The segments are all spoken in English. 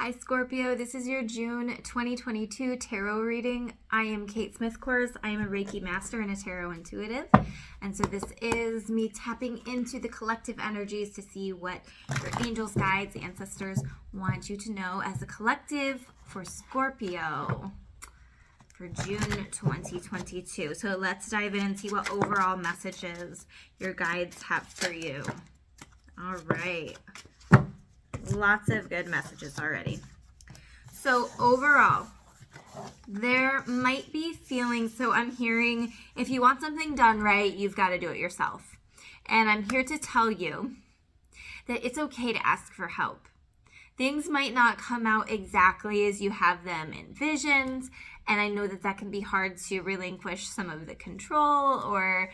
Hi Scorpio, this is your June 2022 tarot reading. I am Kate Smith-Kors. I am a Reiki master and a tarot intuitive. And so this is me tapping into the collective energies to see what your angels, guides, ancestors want you to know as a collective for Scorpio for June 2022. So let's dive in and see what overall messages your guides have for you. All right. Lots of good messages already. So overall, there might be feelings. So I'm hearing if you want something done right, you've got to do it yourself. And I'm here to tell you that it's okay to ask for help. Things might not come out exactly as you have them envisioned. And I know that that can be hard to relinquish some of the control or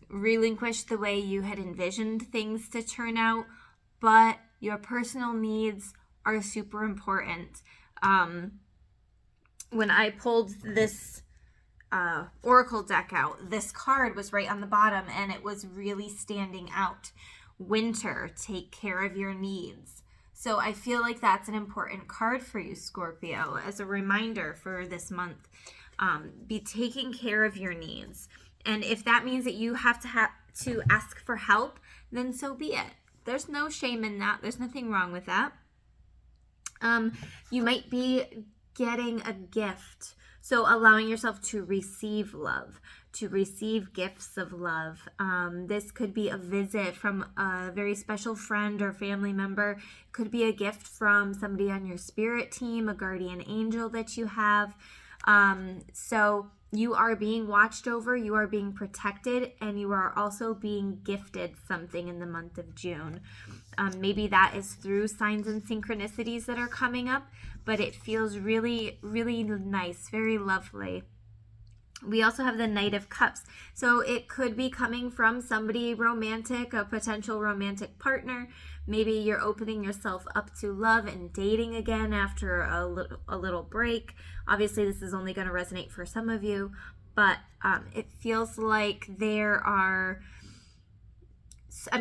relinquish the way you had envisioned things to turn out. But your personal needs are super important. When I pulled this Oracle deck out, this card was right on the bottom and it was really standing out. Winter, take care of your needs. So I feel like that's an important card for you, Scorpio, as a reminder for this month. Be taking care of your needs. And if that means that you have to ask for help, then so be it. There's no shame in that. There's nothing wrong with that. You might be getting a gift. So allowing yourself to receive love, to receive gifts of love. This could be a visit from a very special friend or family member. It could be a gift from somebody on your spirit team, a guardian angel that you have. So you are being watched over, you are being protected, and you are also being gifted something in the month of June. Maybe that is through signs and synchronicities that are coming up, but it feels really, really nice, very lovely. We also have the Knight of Cups. So it could be coming from somebody romantic, a potential romantic partner. Maybe you're opening yourself up to love and dating again after a little break. Obviously, this is only going to resonate for some of you, but it feels like I'm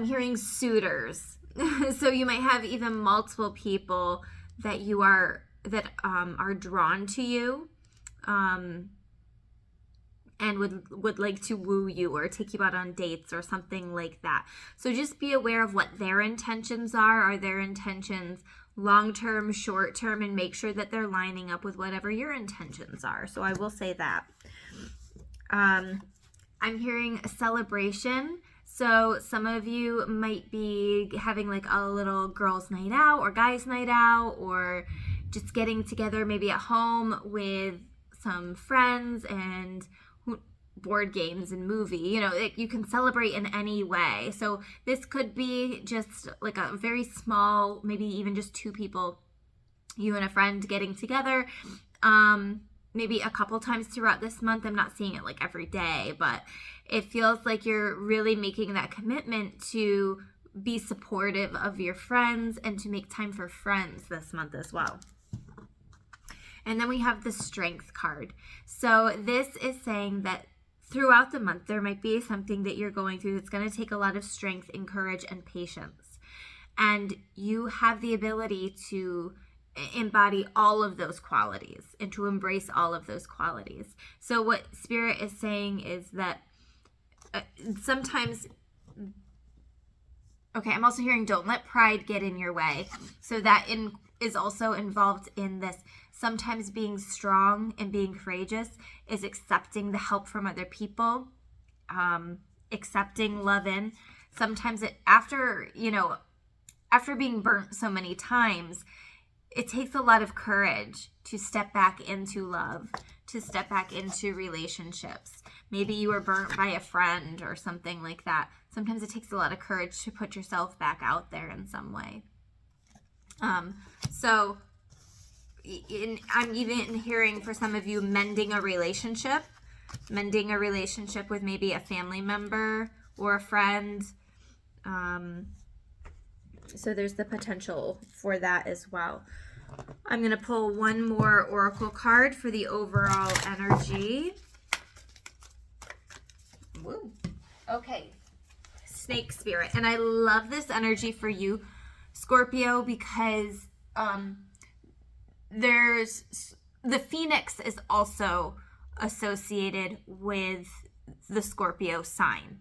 hearing suitors. So you might have even multiple people that are drawn to you. And would like to woo you or take you out on dates or something like that. So just be aware of what their intentions are. Are their intentions long-term, short-term, and make sure that they're lining up with whatever your intentions are. So I will say that. I'm hearing a celebration. So some of you might be having like a little girls' night out or guys' night out, or just getting together maybe at home with some friends and board games and movie. You can celebrate in any way. So this could be just like a very small, maybe even just two people, you and a friend getting together, maybe a couple times throughout this month. I'm not seeing it like every day, but it feels like you're really making that commitment to be supportive of your friends and to make time for friends this month as well. And then we have the Strength card. So this is saying that throughout the month, there might be something that you're going through that's going to take a lot of strength and courage and patience. And you have the ability to embody all of those qualities and to embrace all of those qualities. So what Spirit is saying is that sometimes, I'm also hearing don't let pride get in your way. So that is also involved in this. Sometimes being strong and being courageous is accepting the help from other people, accepting love in. Sometimes after being burnt so many times, it takes a lot of courage to step back into love, to step back into relationships. Maybe you were burnt by a friend or something like that. Sometimes it takes a lot of courage to put yourself back out there in some way. I'm even hearing for some of you mending a relationship with maybe a family member or a friend. So there's the potential for that as well. I'm going to pull one more oracle card for the overall energy. Woo. Okay. Snake spirit. And I love this energy for you, Scorpio, because there's the Phoenix is also associated with the Scorpio sign.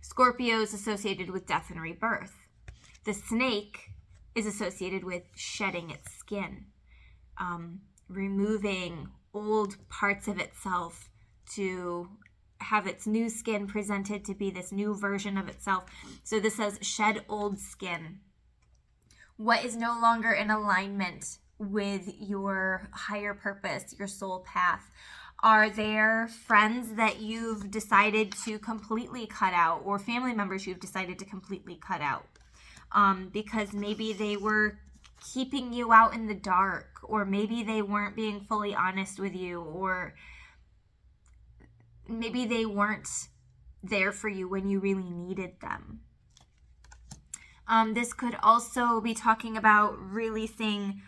Scorpio is associated with death and rebirth. The snake is associated with shedding its skin, removing old parts of itself to have its new skin presented to be this new version of itself. So this says shed old skin. What is no longer in alignment with your higher purpose, your soul path? Are there friends that you've decided to completely cut out, or family members you've decided to completely cut out? Because maybe they were keeping you out in the dark, or maybe they weren't being fully honest with you, or maybe they weren't there for you when you really needed them. This could also be talking about releasing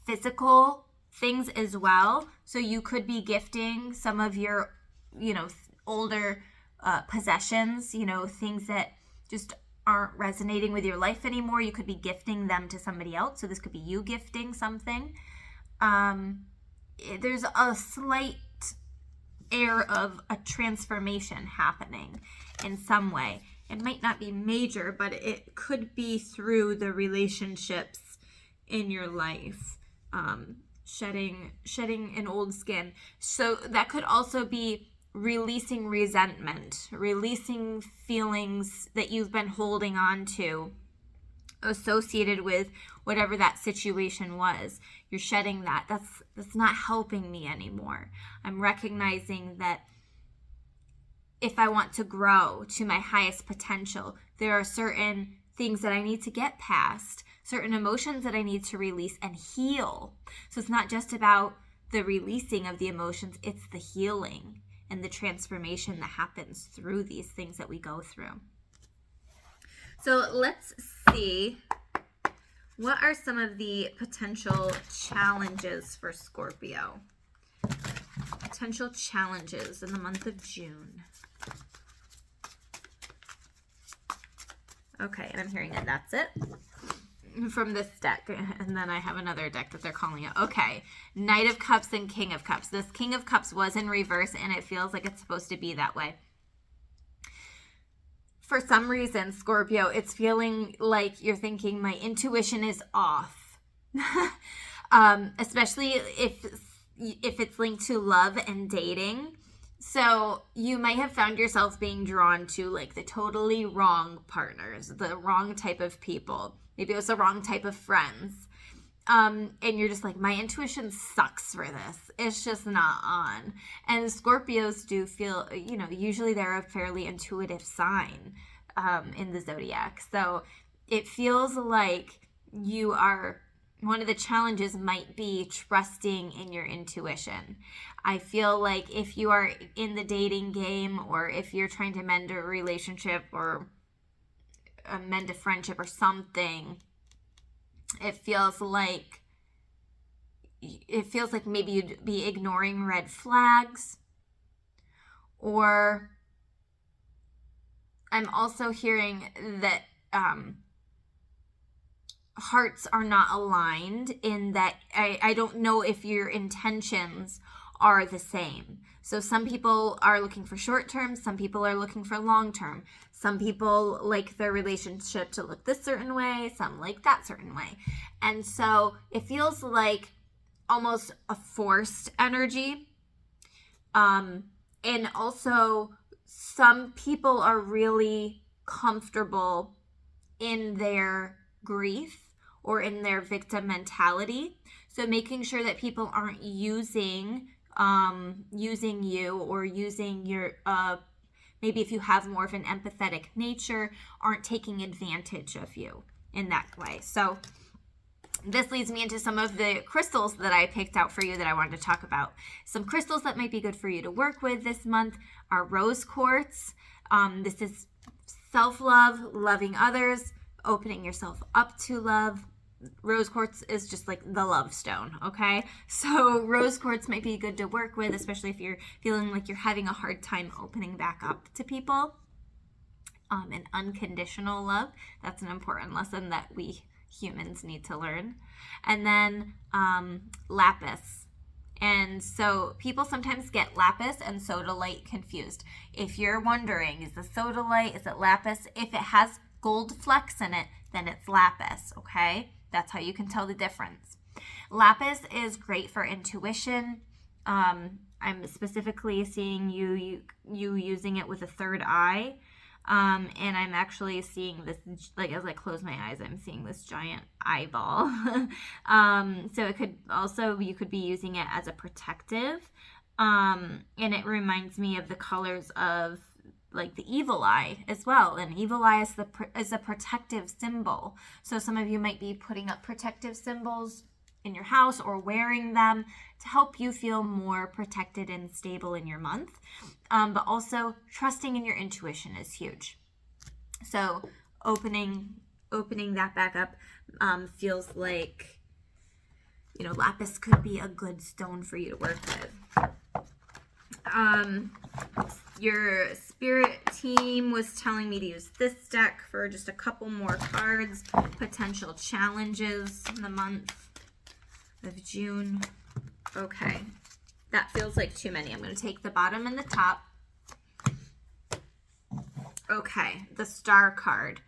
physical things as well. So you could be gifting some of your, older possessions, things that just aren't resonating with your life anymore. You could be gifting them to somebody else. So this could be you gifting something. There's a slight air of a transformation happening in some way. It might not be major, but it could be through the relationships in your life. Shedding an old skin. So that could also be releasing resentment, releasing feelings that you've been holding on to associated with whatever that situation was. You're shedding that. That's not helping me anymore. I'm recognizing that if I want to grow to my highest potential, there are certain things that I need to get past, certain emotions that I need to release and heal. So it's not just about the releasing of the emotions, it's the healing and the transformation that happens through these things that we go through. So let's see, what are some of the potential challenges for Scorpio? Potential challenges in the month of June. Okay, and I'm hearing that that's it from this deck. And then I have another deck that they're calling it. Okay, Knight of Cups and King of Cups. This King of Cups was in reverse, and it feels like it's supposed to be that way. For some reason, Scorpio, it's feeling like you're thinking my intuition is off. Especially if it's linked to love and dating. So you might have found yourself being drawn to like the totally wrong partners, the wrong type of people. Maybe it was the wrong type of friends. And you're just like, my intuition sucks for this. It's just not on. And Scorpios do feel, usually they're a fairly intuitive sign in the zodiac. So it feels like one of the challenges might be trusting in your intuition. I feel like if you are in the dating game, or if you're trying to mend a relationship or mend a friendship or something, it feels like maybe you'd be ignoring red flags. Or I'm also hearing that hearts are not aligned, in that I don't know if your intentions are the same. So some people are looking for short term, some people are looking for long term. Some people like their relationship to look this certain way, some like that certain way. And so it feels like almost a forced energy. And also some people are really comfortable in their grief or in their victim mentality. So making sure that people aren't using you, or using your, maybe if you have more of an empathetic nature, aren't taking advantage of you in that way. So this leads me into some of the crystals that I picked out for you that I wanted to talk about. Some crystals that might be good for you to work with this month are rose quartz. This is self-love, loving others, opening yourself up to love. Rose quartz is just like the love stone, okay? So rose quartz might be good to work with, especially if you're feeling like you're having a hard time opening back up to people. And unconditional love, that's an important lesson that we humans need to learn. And then Lapis. And so people sometimes get Lapis and sodalite confused. If you're wondering, is the sodalite, is it Lapis? If it has gold flecks in it, then it's Lapis, okay? That's how you can tell the difference. Lapis is great for intuition. I'm specifically seeing you using it with a third eye. And I'm actually seeing this, like, as I close my eyes, I'm seeing this giant eyeball. So it could also, you could be using it as a protective. And it reminds me of the colors of, like, the evil eye as well. And evil eye is a protective symbol. So some of you might be putting up protective symbols in your house or wearing them to help you feel more protected and stable in your month. But also trusting in your intuition is huge. So opening that back up feels like, you know, Lapis could be a good stone for you to work with. Your spirit team was telling me to use this deck for just a couple more cards, potential challenges in the month of June. Okay, that feels like too many. I'm going to take the bottom and the top. Okay, the Star card.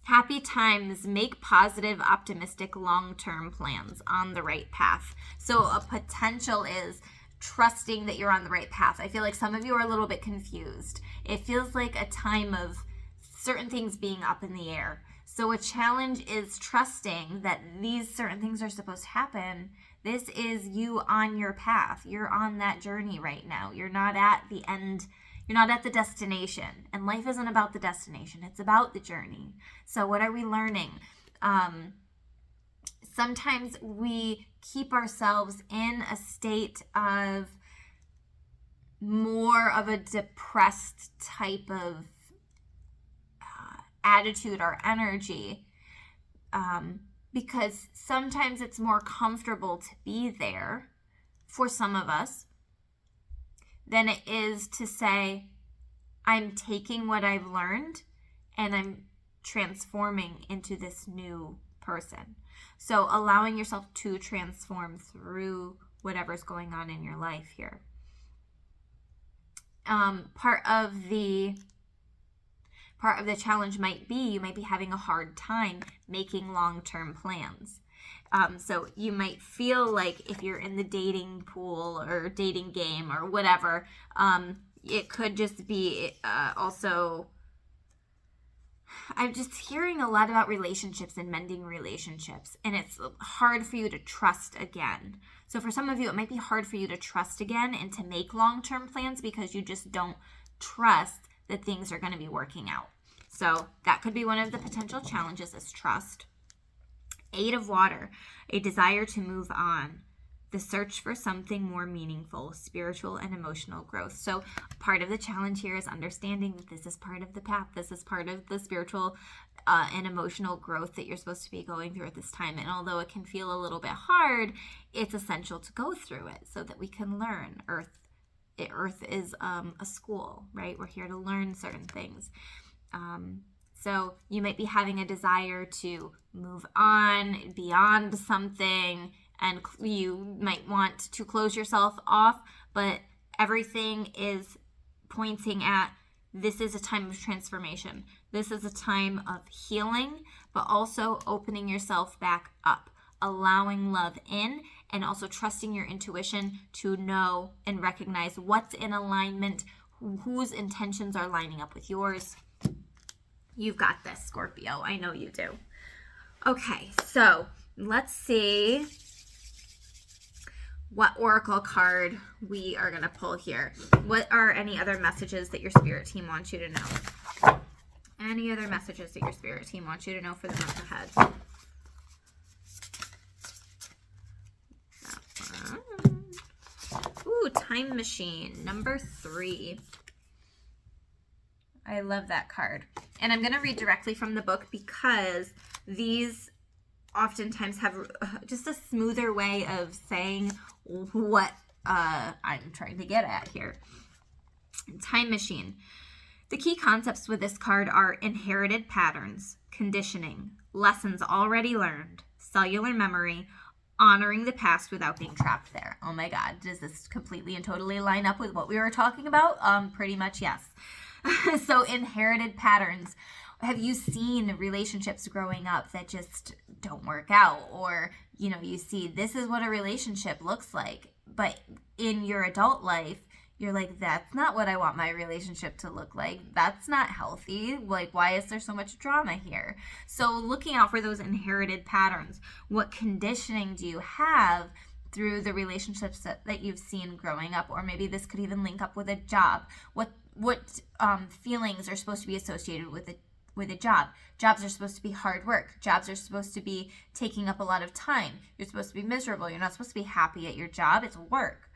Happy times, make positive, optimistic, long-term plans on the right path. So a potential is trusting that you're on the right path. I feel like some of you are a little bit confused. It feels like a time of certain things being up in the air. So a challenge is trusting that these certain things are supposed to happen. This is you on your path. You're on that journey right now. You're not at the end. You're not at the destination. And life isn't about the destination. It's about the journey. So what are we learning? Sometimes we keep ourselves in a state of more of a depressed type of attitude or energy, because sometimes it's more comfortable to be there for some of us than it is to say, I'm taking what I've learned and I'm transforming into this new person. So allowing yourself to transform through whatever's going on in your life here. Part of the challenge might be you might be having a hard time making long-term plans. So you might feel like if you're in the dating pool or dating game or whatever, it could just be also, I'm just hearing a lot about relationships and mending relationships, and it's hard for you to trust again. So for some of you, it might be hard for you to trust again and to make long-term plans because you just don't trust that things are going to be working out. So that could be one of the potential challenges, is trust. 8 of Water, a desire to move on. The search for something more meaningful, spiritual and emotional growth. So part of the challenge here is understanding that this is part of the path. This is part of the spiritual and emotional growth that you're supposed to be going through at this time. And although it can feel a little bit hard, it's essential to go through it so that we can learn. Earth is a school, right? We're here to learn certain things. So you might be having a desire to move on beyond something, and you might want to close yourself off, but everything is pointing at this is a time of transformation. This is a time of healing, but also opening yourself back up, allowing love in, and also trusting your intuition to know and recognize what's in alignment, whose intentions are lining up with yours. You've got this, Scorpio. I know you do. Okay, so let's see what oracle card we are going to pull here. What are any other messages that your spirit team wants you to know? Any other messages that your spirit team wants you to know for the month ahead? Ooh, Time Machine, number 3. I love that card. And I'm going to read directly from the book because these oftentimes have just a smoother way of saying what I'm trying to get at here. Time Machine. The key concepts with this card are inherited patterns, conditioning, lessons already learned, cellular memory, honoring the past without being trapped there. Oh my God, does this completely and totally line up with what we were talking about? Pretty much, yes. So inherited patterns. Have you seen relationships growing up that just don't work out? Or, you see this is what a relationship looks like, but in your adult life, you're like, that's not what I want my relationship to look like. That's not healthy. Like, why is there so much drama here? So looking out for those inherited patterns. What conditioning do you have through the relationships that you've seen growing up? Or maybe this could even link up with a job. What feelings are supposed to be associated with a job? Jobs are supposed to be hard work. Jobs are supposed to be taking up a lot of time. You're supposed to be miserable. You're not supposed to be happy at your job. It's work.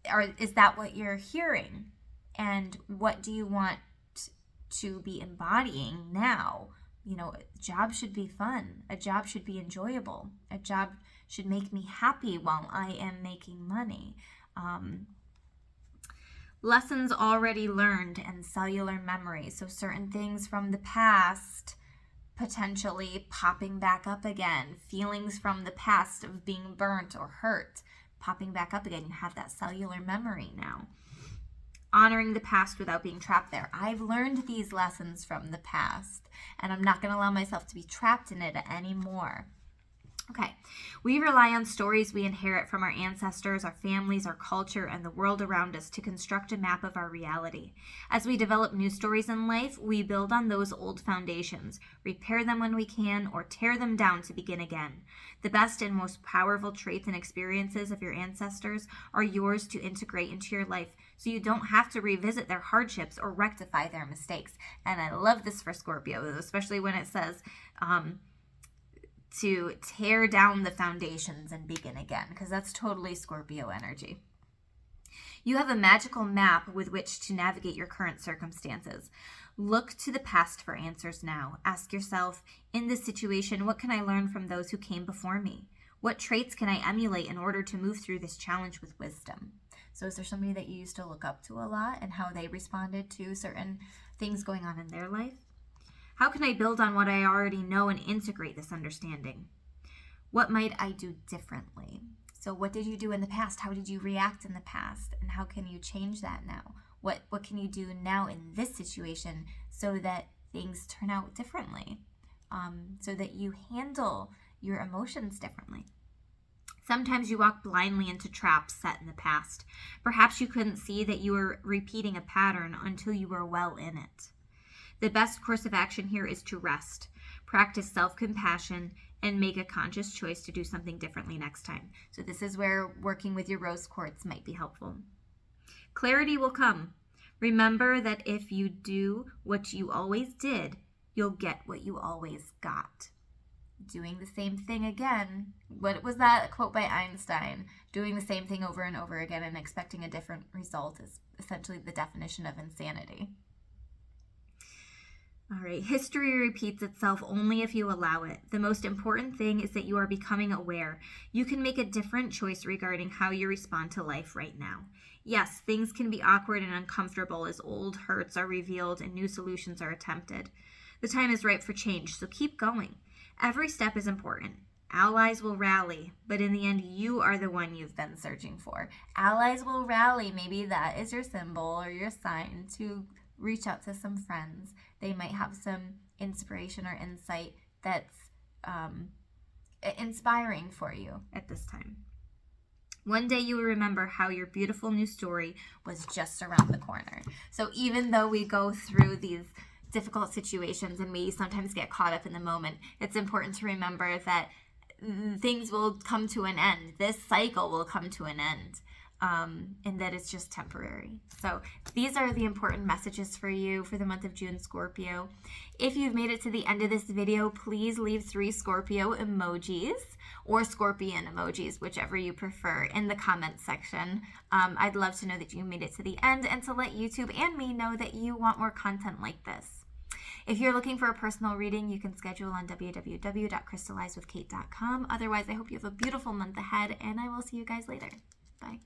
Or is that what you're hearing? And what do you want to be embodying now? A job should be fun. A job should be enjoyable. A job should make me happy while I am making money. Lessons already learned and cellular memory. So certain things from the past potentially popping back up again. Feelings from the past of being burnt or hurt popping back up again. You have that cellular memory now. Honoring the past without being trapped there. I've learned these lessons from the past, and I'm not going to allow myself to be trapped in it anymore. Okay, we rely on stories we inherit from our ancestors, our families, our culture, and the world around us to construct a map of our reality. As we develop new stories in life, we build on those old foundations, repair them when we can, or tear them down to begin again. The best and most powerful traits and experiences of your ancestors are yours to integrate into your life, so you don't have to revisit their hardships or rectify their mistakes. And I love this for Scorpio, especially when it says, to tear down the foundations and begin again, because that's totally Scorpio energy. You have a magical map with which to navigate your current circumstances. Look to the past for answers now. Ask yourself, in this situation, what can I learn from those who came before me? What traits can I emulate in order to move through this challenge with wisdom? So is there somebody that you used to look up to a lot and how they responded to certain things going on in their life? How can I build on what I already know and integrate this understanding? What might I do differently? So what did you do in the past? How did you react in the past? And how can you change that now? What can you do now in this situation so that things turn out differently? So that you handle your emotions differently. Sometimes you walk blindly into traps set in the past. Perhaps you couldn't see that you were repeating a pattern until you were well in it. The best course of action here is to rest, practice self-compassion, and make a conscious choice to do something differently next time. So this is where working with your rose quartz might be helpful. Clarity will come. Remember that if you do what you always did, you'll get what you always got. Doing the same thing again. What was that quote by Einstein? Doing the same thing over and over again and expecting a different result is essentially the definition of insanity. All right, history repeats itself only if you allow it. The most important thing is that you are becoming aware. You can make a different choice regarding how you respond to life right now. Yes, things can be awkward and uncomfortable as old hurts are revealed and new solutions are attempted. The time is ripe for change, so keep going. Every step is important. Allies will rally, but in the end, you are the one you've been searching for. Allies will rally. Maybe that is your symbol or your sign to reach out to some friends. They might have some inspiration or insight that's inspiring for you at this time. One day you will remember how your beautiful new story was just around the corner. So even though we go through these difficult situations and we sometimes get caught up in the moment, it's important to remember that things will come to an end. This cycle will come to an end. And that it's just temporary. So these are the important messages for you for the month of June, Scorpio. If you've made it to the end of this video, please leave 3 Scorpio emojis or scorpion emojis, whichever you prefer, in the comments section. I'd love to know that you made it to the end and to let YouTube and me know that you want more content like this. If you're looking for a personal reading, you can schedule on www.crystallizewithkate.com. Otherwise, I hope you have a beautiful month ahead, and I will see you guys later. Bye.